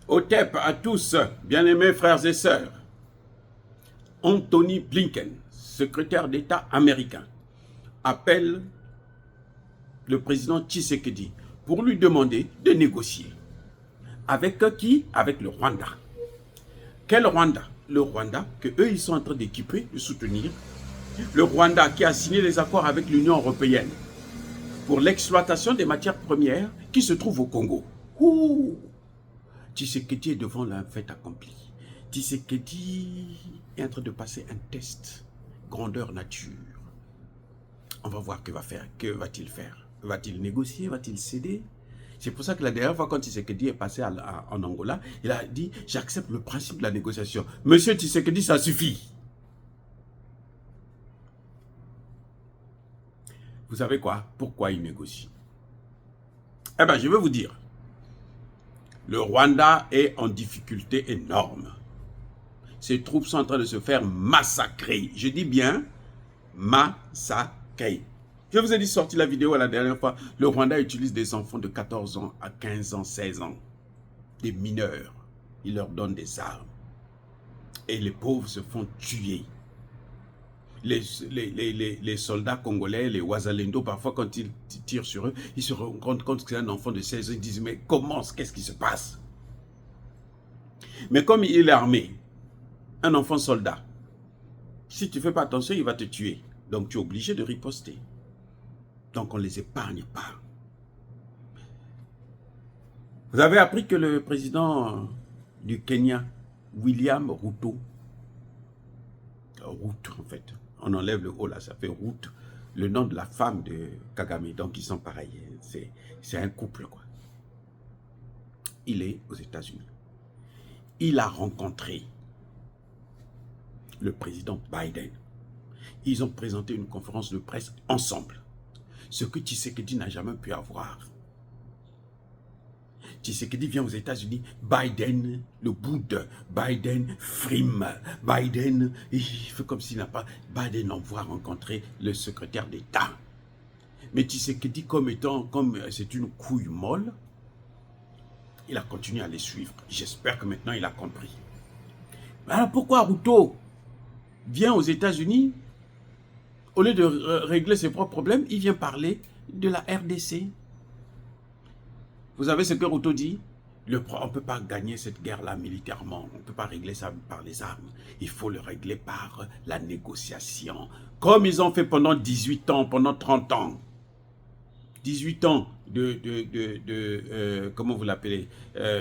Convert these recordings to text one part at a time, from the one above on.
Otep à tous, bien-aimés frères et sœurs. Anthony Blinken, secrétaire d'État américain, appelle le président Tshisekedi pour lui demander de négocier. Avec qui? Avec le Rwanda. Quel Rwanda? Le Rwanda que eux ils sont en train d'équiper, de soutenir. Le Rwanda qui a signé les accords avec l'Union européenne pour l'exploitation des matières premières qui se trouvent au Congo. Ouh! Tshisekedi est devant un fait accompli. Tshisekedi est en train de passer un test grandeur nature. On va voir que va-t-il faire. Va-t-il négocier? Va-t-il céder? C'est pour ça que la dernière fois, quand Tshisekedi est passé en Angola, il a dit « J'accepte le principe de la négociation. » Monsieur Tshisekedi, ça suffit. Vous savez quoi? Pourquoi il négocie? Eh bien, je vais vous dire. Le Rwanda est en difficulté énorme. Ses troupes sont en train de se faire massacrer. Je dis bien massacrer. Je vous ai dit sorti la vidéo la dernière fois. Le Rwanda utilise des enfants de 14 ans à 15 ans, 16 ans. Des mineurs. Il leur donne des armes. Et les pauvres se font tuer. Les soldats congolais, les Wazalendo, parfois quand ils tirent sur eux, ils se rendent compte que c'est un enfant de 16 ans. Ils disent, mais comment, qu'est-ce qui se passe? Mais comme il est armé, un enfant soldat, si tu ne fais pas attention, il va te tuer. Donc tu es obligé de riposter. Donc on ne les épargne pas. Vous avez appris que le président du Kenya, William Ruto, en fait, on enlève le haut là, ça fait Ruto, le nom de la femme de Kagame, donc ils sont pareils, c'est un couple quoi. Il est aux États-Unis. Il a rencontré le président Biden. Ils ont présenté une conférence de presse ensemble. Ce que Tshisekedi n'a jamais pu avoir. Tshisekedi vient aux États-Unis, Biden, le boude, Biden frime, Biden, il fait comme s'il n'a pas, Biden envoie rencontrer le secrétaire d'État. Mais Tshisekedi, comme c'est une couille molle, il a continué à les suivre. J'espère que maintenant il a compris. Alors pourquoi Ruto vient aux États-Unis, au lieu de régler ses propres problèmes, il vient parler de la RDC. Vous savez ce que Ruto dit? On ne peut pas gagner cette guerre-là militairement. On ne peut pas régler ça par les armes. Il faut le régler par la négociation. Comme ils ont fait pendant 18 ans, pendant 30 ans. 18 ans comment vous l'appelez,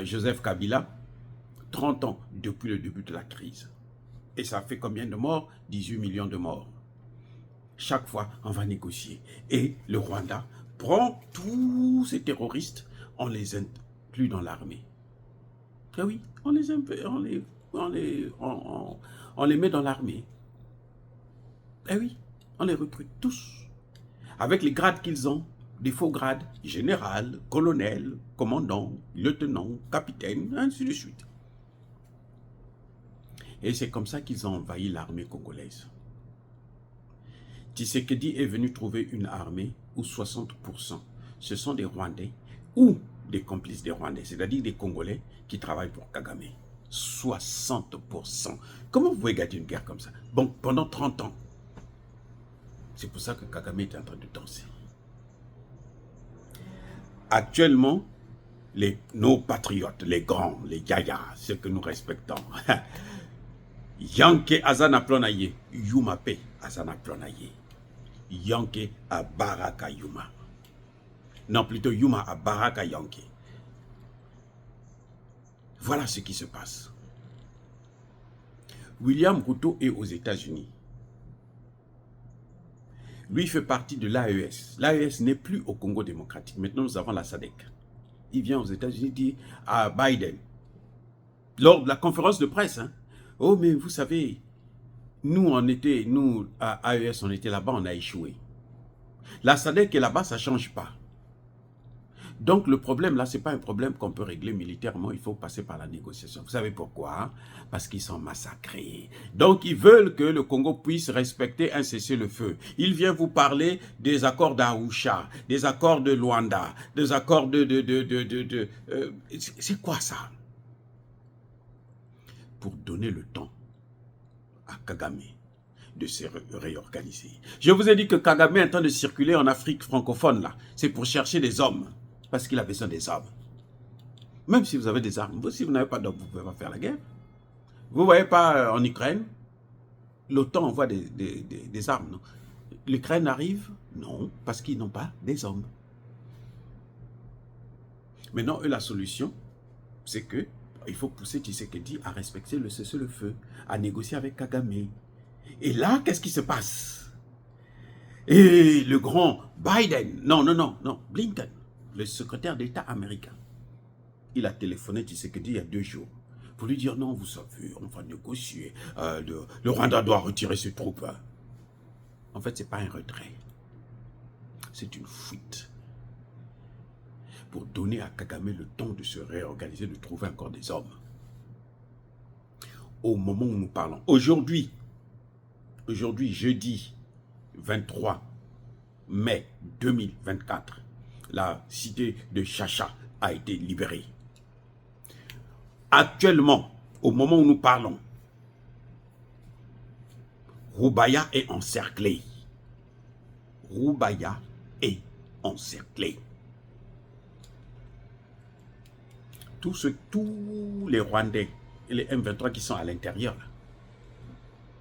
Joseph Kabila. 30 ans depuis le début de la crise. Et ça fait combien de morts? 18 millions de morts. Chaque fois, on va négocier. Et le Rwanda prend tous ces terroristes, on les inclut dans l'armée. Eh oui, on les met dans l'armée. Eh oui, on les recrute tous. Avec les grades qu'ils ont, des faux grades, général, colonel, commandant, lieutenant, capitaine, ainsi de suite. Et c'est comme ça qu'ils ont envahi l'armée congolaise. Tshisekedi est venu trouver une armée où 60%, ce sont des Rwandais ou des complices des Rwandais, c'est-à-dire des Congolais qui travaillent pour Kagame. 60%. Comment vous pouvez gagner une guerre comme ça? Bon, pendant 30 ans. C'est pour ça que Kagame est en train de danser. Actuellement, nos patriotes, les grands, les yaya, ceux que nous respectons, Yanke Azana Plonaye, Yumape Azana Plonaye. Yanke à Baraka Yuma. Non, plutôt Yuma à Baraka Yanke. Voilà ce qui se passe. William Ruto est aux États-Unis. Lui fait partie de l'AES. L'AES n'est plus au Congo démocratique. Maintenant, nous avons la SADC. Il vient aux États-Unis, dit à Biden, lors de la conférence de presse, hein, oh, mais vous savez, nous, à AES, on était là-bas, on a échoué. La SADC est là-bas, ça ne change pas. Donc, le problème, là, ce n'est pas un problème qu'on peut régler militairement, il faut passer par la négociation. Vous savez pourquoi? Parce qu'ils sont massacrés. Donc, ils veulent que le Congo puisse respecter un cessez-le-feu. Il vient vous parler des accords d'Arusha, des accords de Luanda, des accords c'est quoi ça? pour donner le temps à Kagame de se réorganiser. Je vous ai dit que Kagame est en train de circuler en Afrique francophone, là. C'est pour chercher des hommes, parce qu'il a besoin des hommes. Même si vous avez des armes, si vous n'avez pas d'hommes, vous ne pouvez pas faire la guerre. Vous ne voyez pas en Ukraine, l'OTAN envoie des armes, non? L'Ukraine arrive? Non, parce qu'ils n'ont pas des hommes. Maintenant, eux, la solution, c'est que il faut pousser Tshisekedi à respecter le cessez-le-feu, à négocier avec Kagame. Et là, qu'est-ce qui se passe? Et le grand Biden, non, Blinken, le secrétaire d'État américain, il a téléphoné Tshisekedi il y a 2 jours pour lui dire non, vous savez, on va négocier, le Rwanda doit retirer ses troupes. En fait, ce n'est pas un retrait, c'est une fuite pour donner à Kagame le temps de se réorganiser, de trouver encore des hommes. Au moment où nous parlons, aujourd'hui, jeudi 23 mai 2024, la cité de Chacha a été libérée. Actuellement, au moment où nous parlons, Roubaya est encerclé. Roubaya est encerclé. Tous les Rwandais et les M23 qui sont à l'intérieur,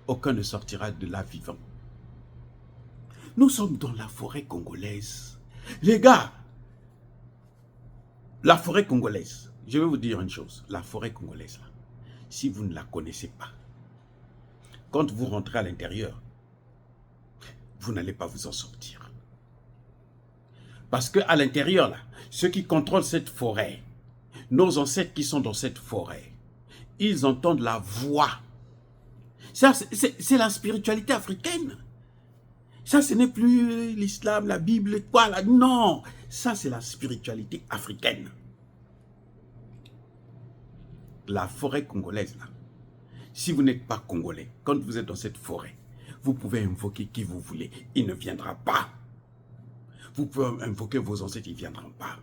aucun ne sortira de là vivant. Nous sommes dans la forêt congolaise. Les gars, la forêt congolaise, je vais vous dire une chose, la forêt congolaise, là, si vous ne la connaissez pas, quand vous rentrez à l'intérieur, vous n'allez pas vous en sortir. Parce qu'à l'intérieur, là, ceux qui contrôlent cette forêt, nos ancêtres qui sont dans cette forêt, ils entendent la voix. Ça, c'est la spiritualité africaine. Ça, ce n'est plus l'islam, la Bible, quoi là. Non, ça, c'est la spiritualité africaine. La forêt congolaise, là. Si vous n'êtes pas congolais, quand vous êtes dans cette forêt, vous pouvez invoquer qui vous voulez. Il ne viendra pas. Vous pouvez invoquer vos ancêtres, ils ne viendront pas.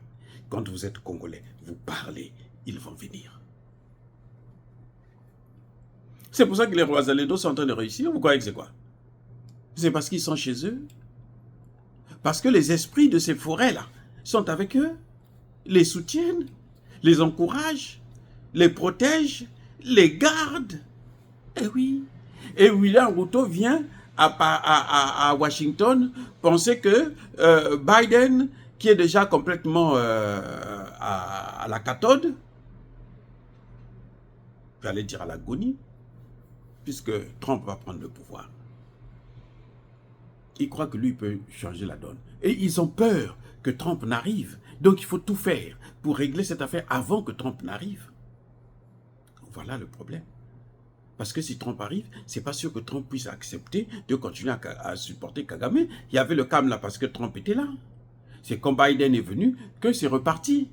Quand vous êtes congolais, vous parlez, ils vont venir. C'est pour ça que les Rois-Alédos sont en train de réussir. Vous croyez que c'est quoi? C'est parce qu'ils sont chez eux. Parce que les esprits de ces forêts-là sont avec eux, les soutiennent, les encouragent, les protègent, les gardent. Eh oui. Et William Ruto vient à Washington penser que Biden, qui est déjà complètement à la cathode, j'allais dire à l'agonie, puisque Trump va prendre le pouvoir. Il croit que lui peut changer la donne. Et ils ont peur que Trump n'arrive. Donc il faut tout faire pour régler cette affaire avant que Trump n'arrive. Voilà le problème. Parce que si Trump arrive, c'est pas sûr que Trump puisse accepter de continuer à supporter Kagame. Il y avait le calme là parce que Trump était là. C'est quand Biden est venu que c'est reparti.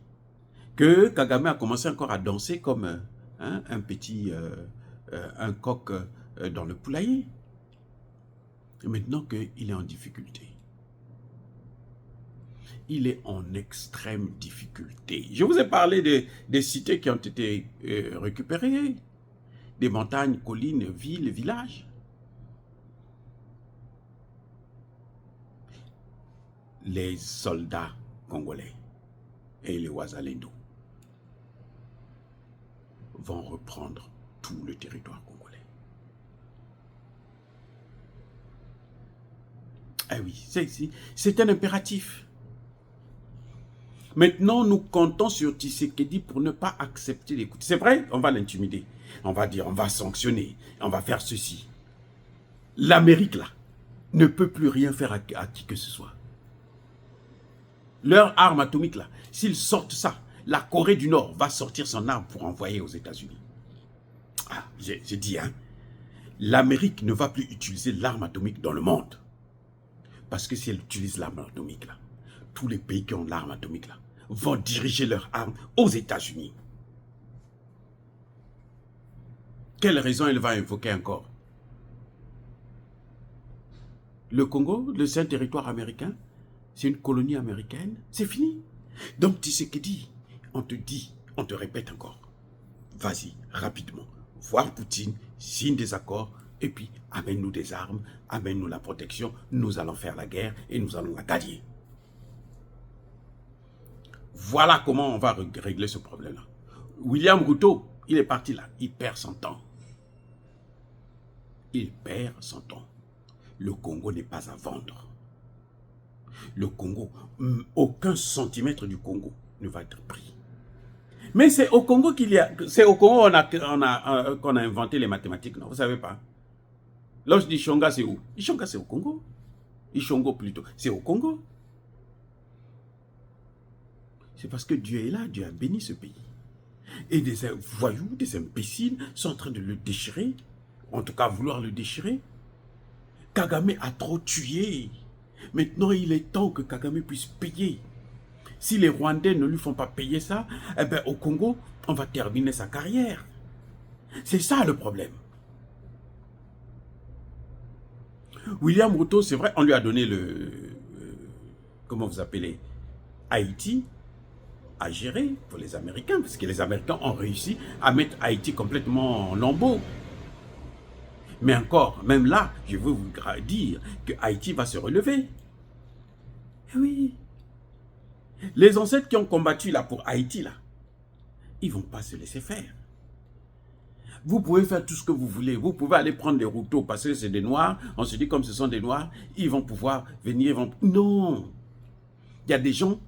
Que Kagame a commencé encore à danser comme un petit un coq dans le poulailler. Et maintenant qu'il est en difficulté. Il est en extrême difficulté. Je vous ai parlé des cités qui ont été récupérées. Des montagnes, collines, villes, villages. Les soldats congolais et les Ouazalendo vont reprendre tout le territoire congolais. Ah oui, c'est un impératif. Maintenant, nous comptons sur Tshisekedi pour ne pas accepter l'écoute. C'est vrai, on va l'intimider. On va dire, on va sanctionner, on va faire ceci. L'Amérique, là, ne peut plus rien faire à qui que ce soit. Leur arme atomique, là, s'ils sortent ça, la Corée du Nord va sortir son arme pour envoyer aux États-Unis. Ah, j'ai dit, hein, l'Amérique ne va plus utiliser l'arme atomique dans le monde. Parce que si elle utilise l'arme atomique, là, tous les pays qui ont l'arme atomique, là, vont diriger leurs armes aux États-Unis. Quelle raison elle va invoquer encore? Le Congo, c'est un territoire américain, c'est une colonie américaine, c'est fini. Donc Tshisekedi, on te dit, on te répète encore, vas-y, rapidement, voir Poutine, signe des accords, et puis amène-nous des armes, amène-nous la protection, nous allons faire la guerre et nous allons la gagner. Voilà comment on va régler ce problème-là. William Ruto, il est parti là, il perd son temps. Il perd son temps. Le Congo n'est pas à vendre. Le Congo, aucun centimètre du Congo ne va être pris. Mais c'est au Congo qu'on a inventé les mathématiques, non? Vous savez pas? Lorsque je dis Ishonga, c'est où? Ishonga, c'est au Congo. Ishongo plutôt, c'est au Congo. C'est parce que Dieu est là, Dieu a béni ce pays. Et des voyous, des imbéciles sont en train de le déchirer, en tout cas vouloir le déchirer. Kagame a trop tué. Maintenant, il est temps que Kagame puisse payer. Si les Rwandais ne lui font pas payer ça, eh bien, au Congo, on va terminer sa carrière. C'est ça le problème. William Ruto, c'est vrai, on lui a donné le... comment vous appelez? Haïti à gérer pour les Américains, parce que les Américains ont réussi à mettre Haïti complètement en lambeaux. Mais encore, même là, je veux vous dire que Haïti va se relever. Eh oui. Les ancêtres qui ont combattu là pour Haïti, là, ils ne vont pas se laisser faire. Vous pouvez faire tout ce que vous voulez. Vous pouvez aller prendre les Ruto parce que c'est des Noirs. On se dit comme ce sont des Noirs, ils vont pouvoir venir. Non. Il y a des gens,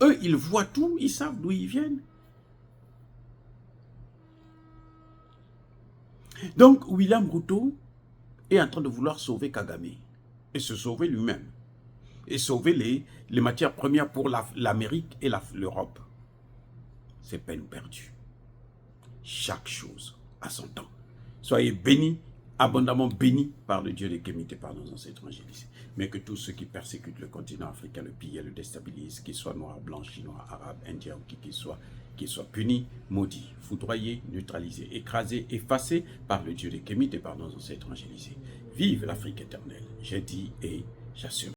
eux, ils voient tout, ils savent d'où ils viennent. Donc, William Ruto est en train de vouloir sauver Kagame et se sauver lui-même. Et sauver les matières premières pour l'Amérique et l'Europe. C'est peine perdue. Chaque chose a son temps. Soyez bénis, abondamment bénis par le Dieu des Kémites et par nos ancêtres évangélisés. Mais que tous ceux qui persécutent le continent africain, le pillent et le déstabilisent, qu'ils soient noirs, blancs, chinois, arabes, indiens ou qui qu'ils soient punis, maudits, foudroyés, neutralisés, écrasés, effacés par le Dieu des Kémites et par nos ancêtres évangélisés. Vive l'Afrique éternelle. J'ai dit et j'assume.